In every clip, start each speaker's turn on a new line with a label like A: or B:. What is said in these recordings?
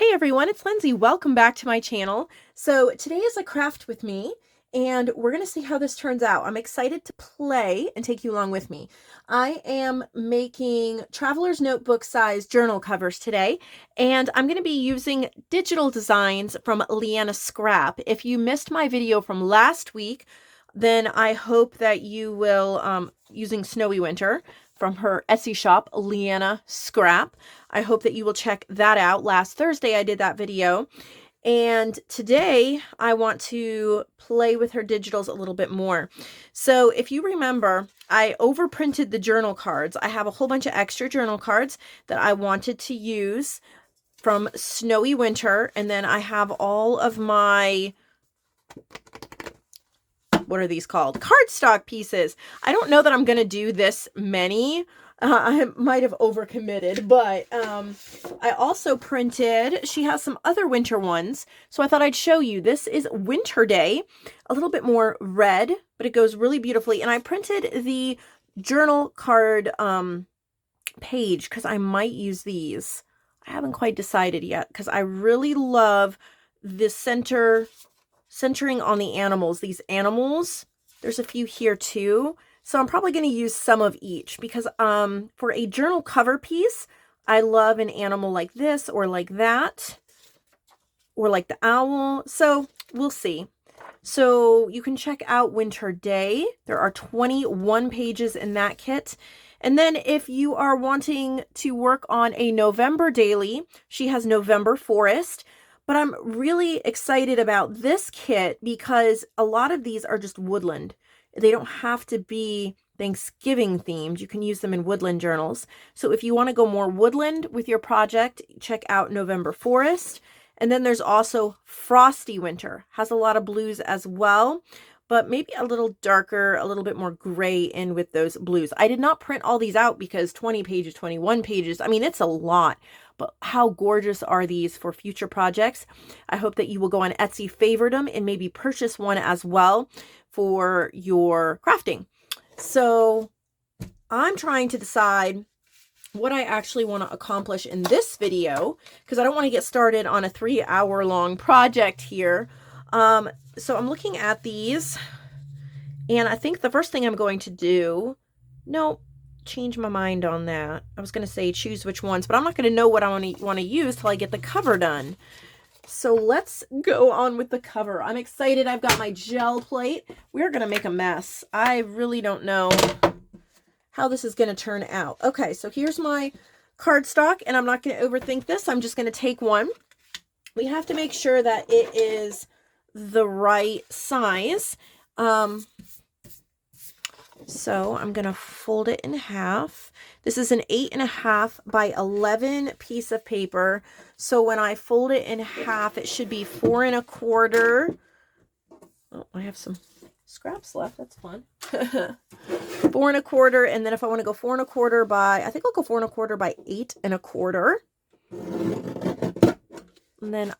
A: Hey everyone, it's Lindsay. Welcome back to my channel. So today is a craft with me and we're going to see how this turns out. I'm excited to play and take you along with me. I am making traveler's notebook size journal covers today, and I'm going to be using digital designs from LianaScrap. If you missed my video from last week, then I hope that you will, using Snowy Winter from her Etsy shop, LianaScrap. I hope that you will check that out. Last Thursday, I did that video. And today, I want to play with her digitals a little bit more. So if you remember, I overprinted the journal cards. I have a whole bunch of extra journal cards that I wanted to use from Snowy Winter. And then I have all of my, what are these called? Cardstock pieces. I don't know that I'm going to do this many. I might have overcommitted, but I also printed, she has some other winter ones, so I thought I'd show you. This is Winter Day, a little bit more red, but it goes really beautifully. And I printed the journal card page because I might use these. I haven't quite decided yet because I really love the centering on the animals. These animals, there's a few here too. So I'm probably going to use some of each because for a journal cover piece, I love an animal like this or like that or like the owl. So we'll see. So you can check out Winter Day. There are 21 pages in that kit. And then if you are wanting to work on a November daily, she has November Forest. But I'm really excited about this kit because a lot of these are just woodland. They don't have to be Thanksgiving themed. You can use them in woodland journals. So if you want to go more woodland with your project, check out November Forest. And then there's also Frosty Winter. Has a lot of blues as well, but maybe a little darker, a little bit more gray in with those blues. I did not print all these out because 20 pages, 21 pages, I mean, it's a lot. But how gorgeous are these for future projects? I hope that you will go on Etsy, favorite them, and maybe purchase one as well for your crafting. So I'm trying to decide what I actually want to accomplish in this video because I don't want to get started on a 3-hour long project here. So I'm looking at these, and I think the first thing I'm going to do, no, change my mind on that. I was going to say choose which ones, but I'm not going to know what I want to use till I get the cover done. So let's go on with the cover. I'm excited. I've got my gel plate. We're going to make a mess. I really don't know how this is going to turn out. Okay, so here's my cardstock, and I'm not going to overthink this. I'm just going to take one. We have to make sure that it is the right size. So I'm going to fold it in half. This is an 8.5 by 11 piece of paper. So when I fold it in half, it should be 4 1/4. Oh, I have some scraps left. That's fun. 4 1/4. And then if I want to go 4 1/4 by, I think I'll go 4 1/4 by 8 1/4. And then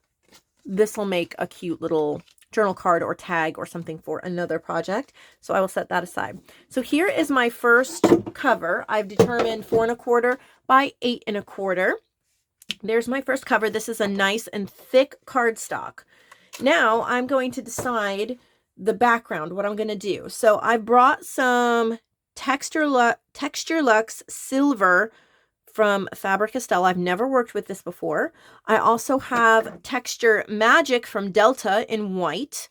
A: this will make a cute little journal card or tag or something for another project. So I will set that aside. So here is my first cover. I've determined 4 1/4 by 8 1/4. There's my first cover. This is a nice and thick cardstock. Now I'm going to decide the background, what I'm going to do. So I brought some Texture Luxe Silver from Faber-Castell. I've never worked with this before. I also have Texture Magic from Delta in white.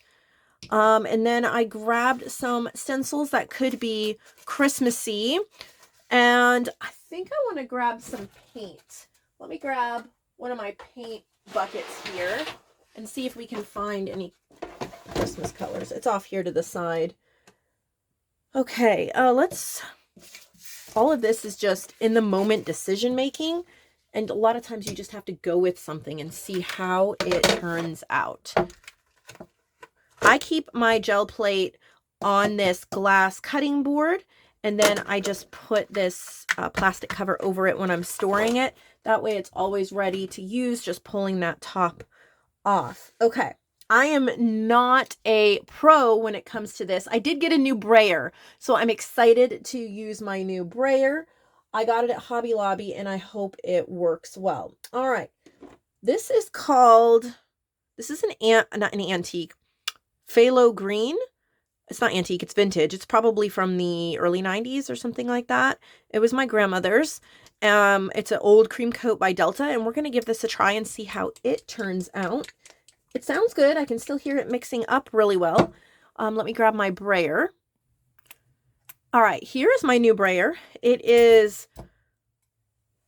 A: And then I grabbed some stencils that could be Christmassy. And I think I want to grab some paint. Let me grab one of my paint buckets here and see if we can find any Christmas colors. It's off here to the side. Okay, all of this is just in the moment decision making, and a lot of times you just have to go with something and see how it turns out. I keep my gel plate on this glass cutting board, and then I just put this plastic cover over it when I'm storing it. That way it's always ready to use, just pulling that top off. Okay. I am not a pro when it comes to this. I did get a new brayer, so I'm excited to use my new brayer. I got it at Hobby Lobby, and I hope it works well. All right. This is called, this is not an antique, phthalo green. It's not antique, it's vintage. It's probably from the early 90s or something like that. It was my grandmother's. It's an old cream coat by Delta, and we're going to give this a try and see how it turns out. It sounds good. I can still hear it mixing up really well. Let me grab my brayer. All right, here is my new brayer. It is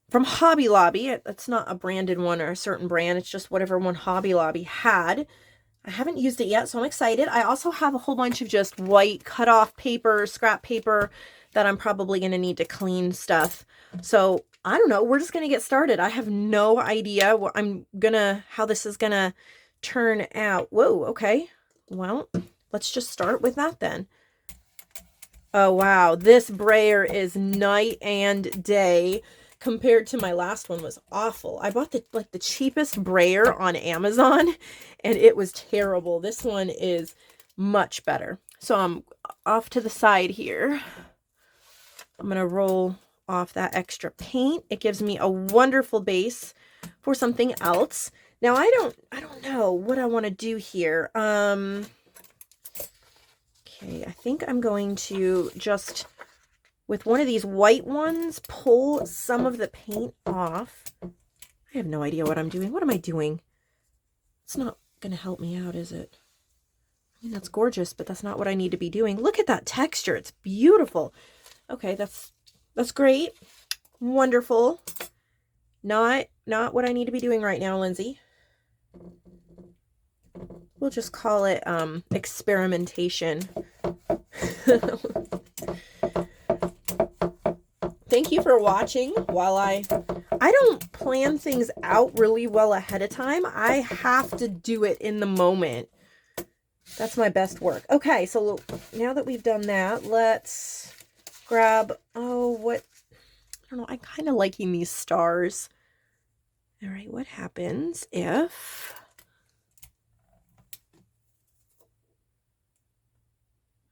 A: from Hobby Lobby. It's not a branded one or a certain brand. It's just whatever one Hobby Lobby had. I haven't used it yet, so I'm excited. I also have a whole bunch of just white cut-off paper, scrap paper that I'm probably going to need to clean stuff. So I don't know. We're just going to get started. I have no idea what how this is going to turn out. Whoa, okay. Well, let's just start with that then. Oh, wow. This brayer is night and day compared to my last one. Was awful. I bought the cheapest brayer on Amazon and it was terrible. This one is much better. So I'm off to the side here. I'm going to roll off that extra paint. It gives me a wonderful base for something else. Now I don't know what I want to do here. Okay, I think I'm going to just, with one of these white ones, pull some of the paint off. I have no idea what I'm doing. What am I doing? It's not going to help me out, is it? I mean, that's gorgeous, but that's not what I need to be doing. Look at that texture. It's beautiful. Okay, that's great. Wonderful. Not what I need to be doing right now, Lindsay. We'll just call it experimentation. Thank you for watching. While I don't plan things out really well ahead of time. I have to do it in the moment. That's my best work. Okay, so now that we've done that, let's grab, I don't know, I'm kind of liking these stars. All right, what happens if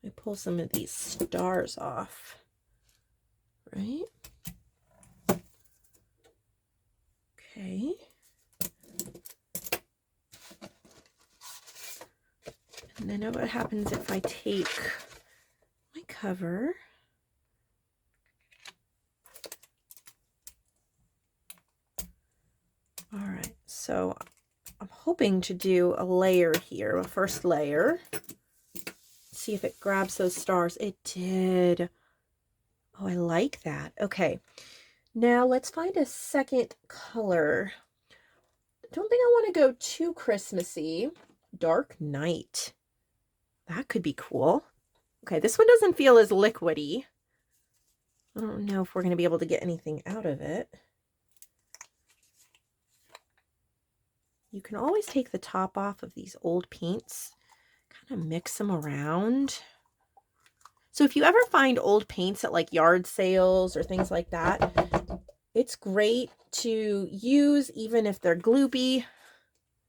A: I pull some of these stars off, right? Okay. And then what happens if I take my cover, all right, so I'm hoping to do a layer here, a first layer. See if it grabs those stars. It did. Oh, I like that. Okay, now let's find a second color. I don't think I want to go too Christmassy. Dark Night. That could be cool. Okay, this one doesn't feel as liquidy. I don't know if we're going to be able to get anything out of it. You can always take the top off of these old paints, kind of mix them around. So if you ever find old paints at like yard sales or things like that, it's great to use even if they're gloopy.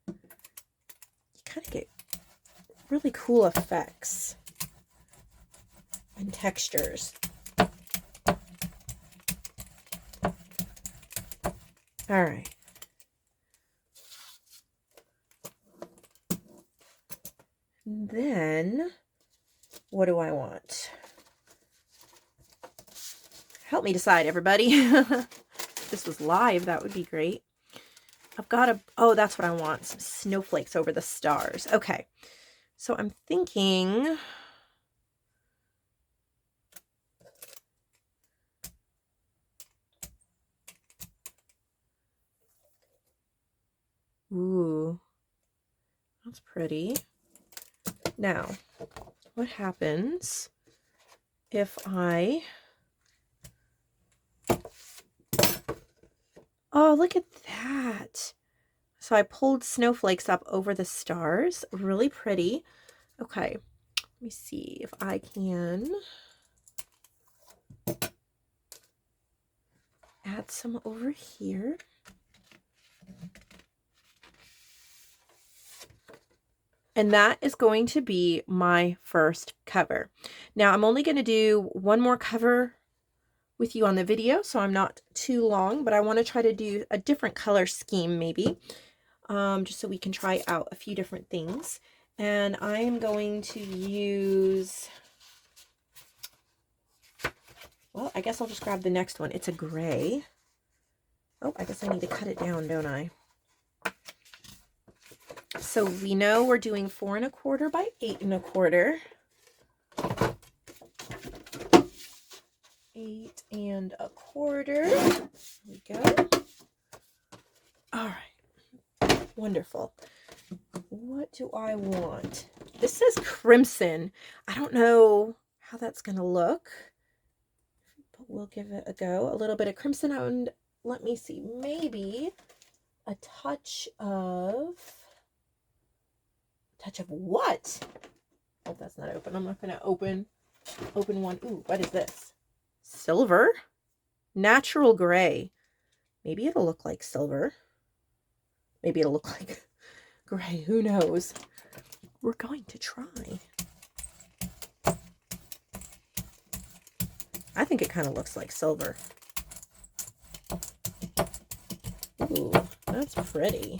A: You kind of get really cool effects and textures. All right. Then, what do I want? Help me decide, everybody. If this was live, that would be great. I've got oh, that's what I want. Some snowflakes over the stars. Okay. So I'm thinking, ooh, that's pretty. Now, what happens if oh, look at that. So I pulled snowflakes up over the stars. Really pretty. Okay, let me see if I can add some over here. And that is going to be my first cover. Now I'm only going to do one more cover with you on the video, so I'm not too long, but I want to try to do a different color scheme maybe. just so we can try out a few different things. And I am going to use, well, I guess I'll just grab the next one. It's a gray. Oh, I guess I need to cut it down, don't I? So we know we're doing 4 1/4 by 8 1/4. 8 1/4. There we go. All right. Wonderful. What do I want? This says crimson. I don't know how that's going to look, but we'll give it a go. A little bit of crimson, and let me see, maybe a touch of what? Oh, that's not open. I'm not going to open one. Ooh, what is this? Silver? Natural gray. Maybe it'll look like silver. Maybe it'll look like gray. Who knows? We're going to try. I think it kind of looks like silver. Ooh, that's pretty.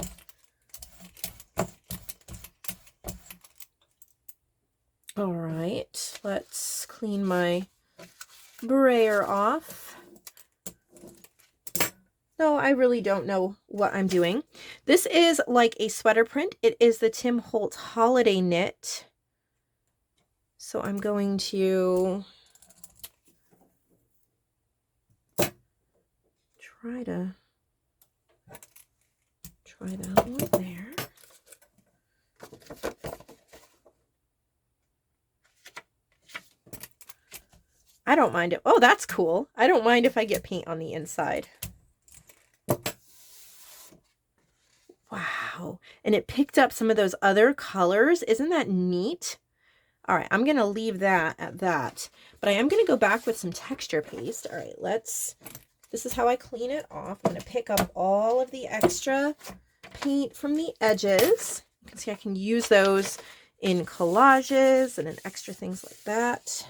A: All right, let's clean my brayer off. No, I really don't know what I'm doing. This is like a sweater print. It is the Tim Holtz Holiday Knit. So I'm going to try that one there. I don't mind it. Oh, that's cool. I don't mind if I get paint on the inside. Wow. And it picked up some of those other colors. Isn't that neat? All right, I'm going to leave that at that. But I am going to go back with some texture paste. All right, this is how I clean it off. I'm going to pick up all of the extra paint from the edges. You can see I can use those in collages and in extra things like that.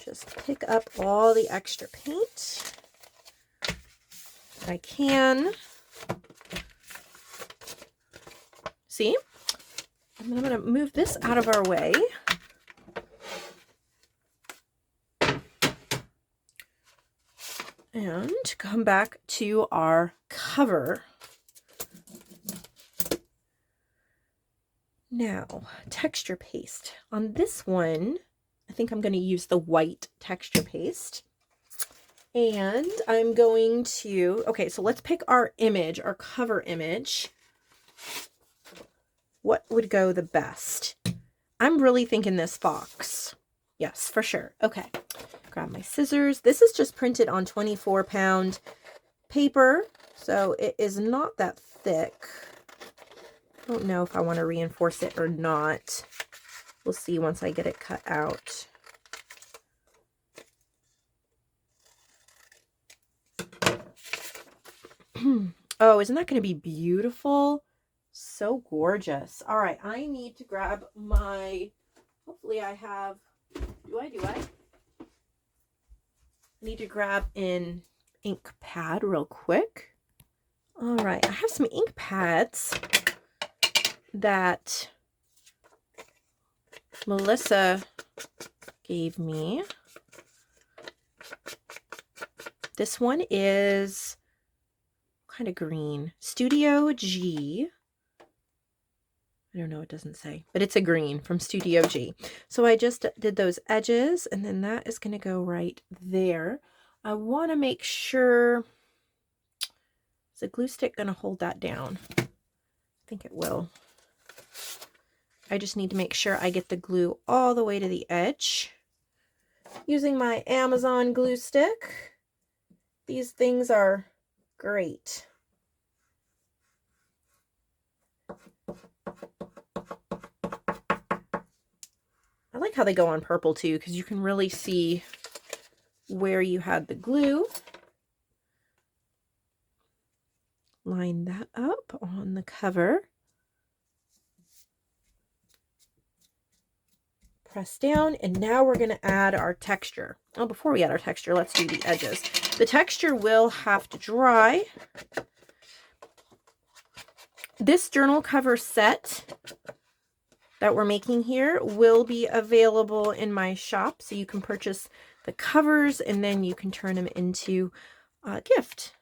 A: Just pick up all the extra paint I can. See? And then I'm going to move this out of our way. And come back to our cover. Now, texture paste. On this one, I think I'm going to use the white texture paste. And I'm going to, okay, so let's pick our image, our cover image. What would go the best? I'm really thinking this box. Yes, for sure. Okay, grab my scissors. This is just printed on 24-pound paper, so it is not that thick. I don't know if I want to reinforce it or not. We'll see once I get it cut out. Oh, isn't that going to be beautiful? So gorgeous. All right, I need to grab my, hopefully I have, do I? I need to grab an ink pad real quick. All right, I have some ink pads that Melissa gave me. This one is kind of green. Studio G. I don't know, it doesn't say, but it's a green from Studio G. So I just did those edges, and then that is going to go right there. I want to make sure, is the glue stick going to hold that down? I think it will. I just need to make sure I get the glue all the way to the edge. Using my Amazon glue stick. These things are great. I like how they go on purple too, because you can really see where you had the glue. Line that up on the cover. Press down, and now we're going to add our texture. Oh, before we add our texture, let's do the edges. The texture will have to dry. This journal cover set that we're making here will be available in my shop, so you can purchase the covers and then you can turn them into a gift.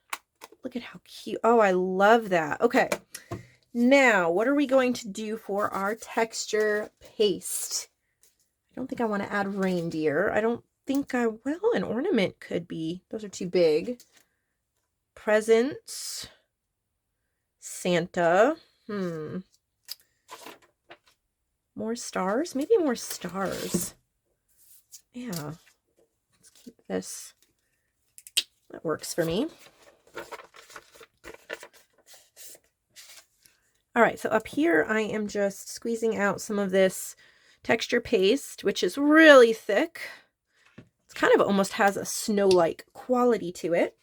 A: Look at how cute. Oh, I love that. Okay, now what are we going to do for our texture paste? I don't think I want to add reindeer. I don't think well, an ornament could be. Those are too big. Presents. Santa. More stars? Maybe more stars. Yeah. Let's keep this. That works for me. All right, so up here I am just squeezing out some of this texture paste, which is really thick. It kind of almost has a snow-like quality to it.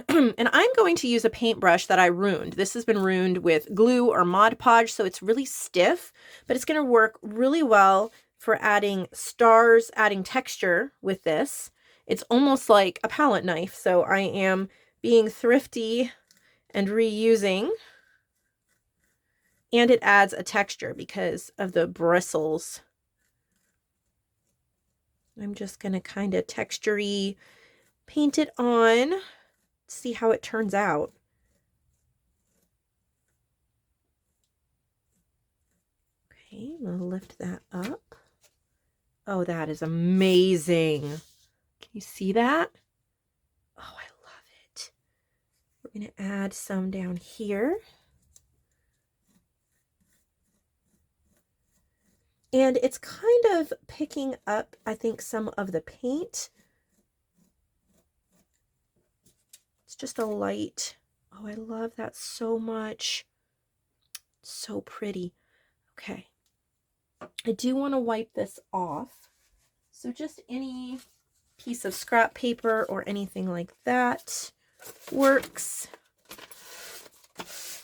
A: And I'm going to use a paintbrush that I ruined. This has been ruined with glue or Mod Podge, so it's really stiff, but it's going to work really well for adding stars, adding texture with this. It's almost like a palette knife, so I am being thrifty and reusing. And it adds a texture because of the bristles. I'm just going to kind of texture-y paint it on. See how it turns out. Okay, I'm going to lift that up. Oh, that is amazing. Can you see that? Oh, I love it. We're going to add some down here. And it's kind of picking up, I think, some of the paint. It's just a light. Oh, I love that so much. So pretty. Okay. I do want to wipe this off. So just any piece of scrap paper or anything like that works.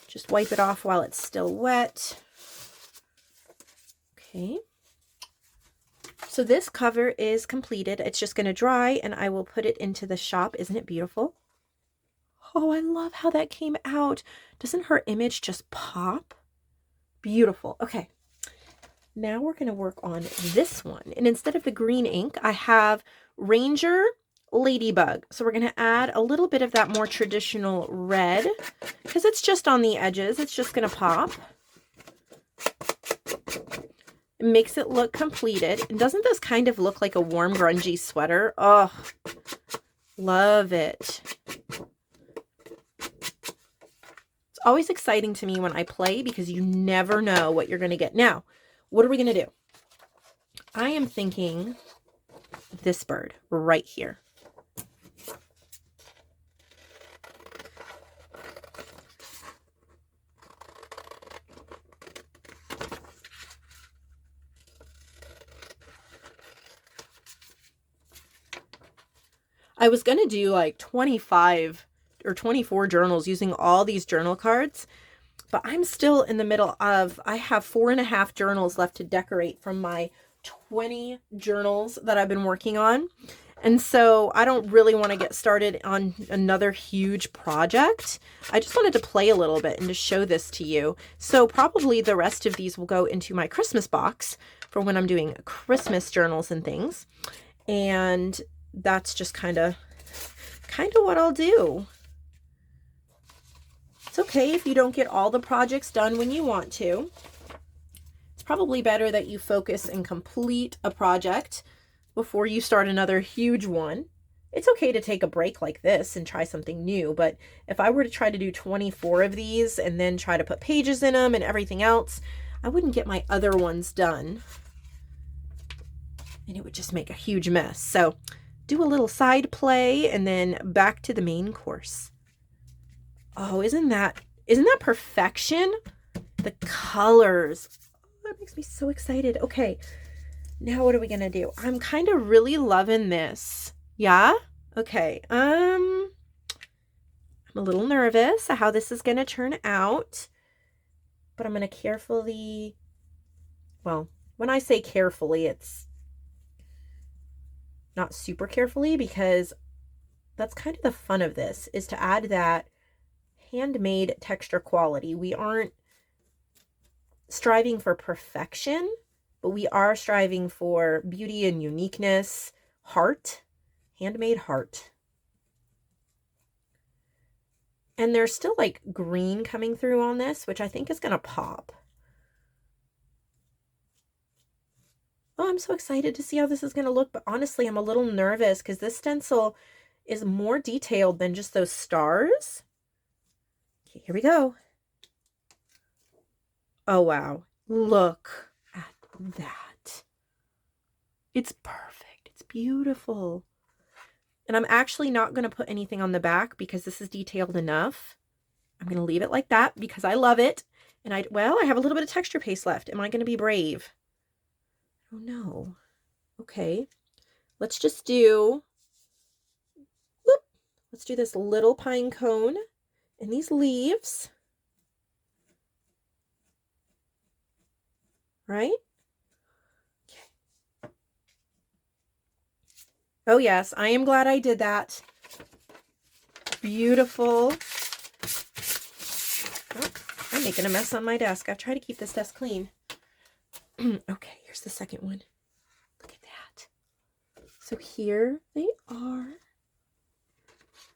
A: Just wipe it off while it's still wet. Okay. So this cover is completed. It's just going to dry and I will put it into the shop. Isn't it beautiful? Oh, I love how that came out. Doesn't her image just pop? Beautiful. Okay. Now we're going to work on this one. And instead of the green ink, I have Ranger Ladybug. So we're going to add a little bit of that more traditional red because it's just on the edges. It's just going to pop. It makes it look completed. And doesn't this kind of look like a warm, grungy sweater? Oh, love it. It's always exciting to me when I play because you never know what you're going to get. Now, what are we going to do? I am thinking this bird right here. I was going to do like 25 or 24 journals using all these journal cards, but I'm still in the middle of, I have 4.5 journals left to decorate from my 20 journals that I've been working on. And so I don't really want to get started on another huge project. I just wanted to play a little bit and to show this to you. So probably the rest of these will go into my Christmas box for when I'm doing Christmas journals and things. And that's just kind of what I'll do. It's okay if you don't get all the projects done when you want to. It's probably better that you focus and complete a project before you start another huge one. It's okay to take a break like this and try something new, but if I were to try to do 24 of these and then try to put pages in them and everything else, I wouldn't get my other ones done. And it would just make a huge mess. So do a little side play and then back to the main course. Oh, isn't that perfection? The colors. Oh, that makes me so excited. Okay, now what are we gonna do? I'm kind of really loving this. Yeah? Okay. I'm a little nervous how this is gonna turn out, but I'm gonna carefully, well, when I say carefully, it's not super carefully because that's kind of the fun of this, is to add that handmade texture quality. We aren't striving for perfection, but we are striving for beauty and uniqueness. Heart, handmade heart. And there's still like green coming through on this, which I think is going to pop. Oh, I'm so excited to see how this is going to look, but honestly, I'm a little nervous because this stencil is more detailed than just those stars. Okay, here we go. Oh, wow. Look at that. It's perfect. It's beautiful. And I'm actually not going to put anything on the back because this is detailed enough. I'm going to leave it like that because I love it. And I have a little bit of texture paste left. Am I going to be brave? Oh, no. Okay. Let's just do, let's do this little pine cone and these leaves. Right? Okay. Oh, yes. I am glad I did that. Beautiful. Oh, I'm making a mess on my desk. I've tried to keep this desk clean. Okay, here's the second one. Look at that. So here they are.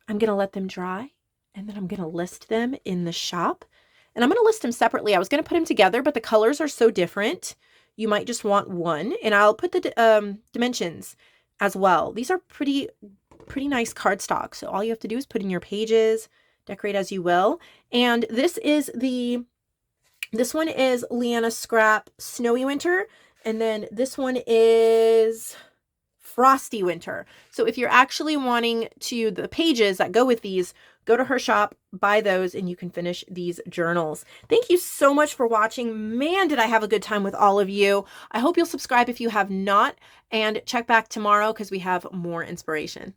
A: I'm going to let them dry, and then I'm going to list them in the shop. And I'm going to list them separately. I was going to put them together, but the colors are so different. You might just want one, and I'll put the dimensions as well. These are pretty nice cardstock. So all you have to do is put in your pages, decorate as you will. And this one is LianaScrap Snowy Winter, and then this one is Frosty Winter. So if you're actually wanting the pages that go with these, go to her shop, buy those, and you can finish these journals. Thank you so much for watching. Man, did I have a good time with all of you. I hope you'll subscribe if you have not, and check back tomorrow because we have more inspiration.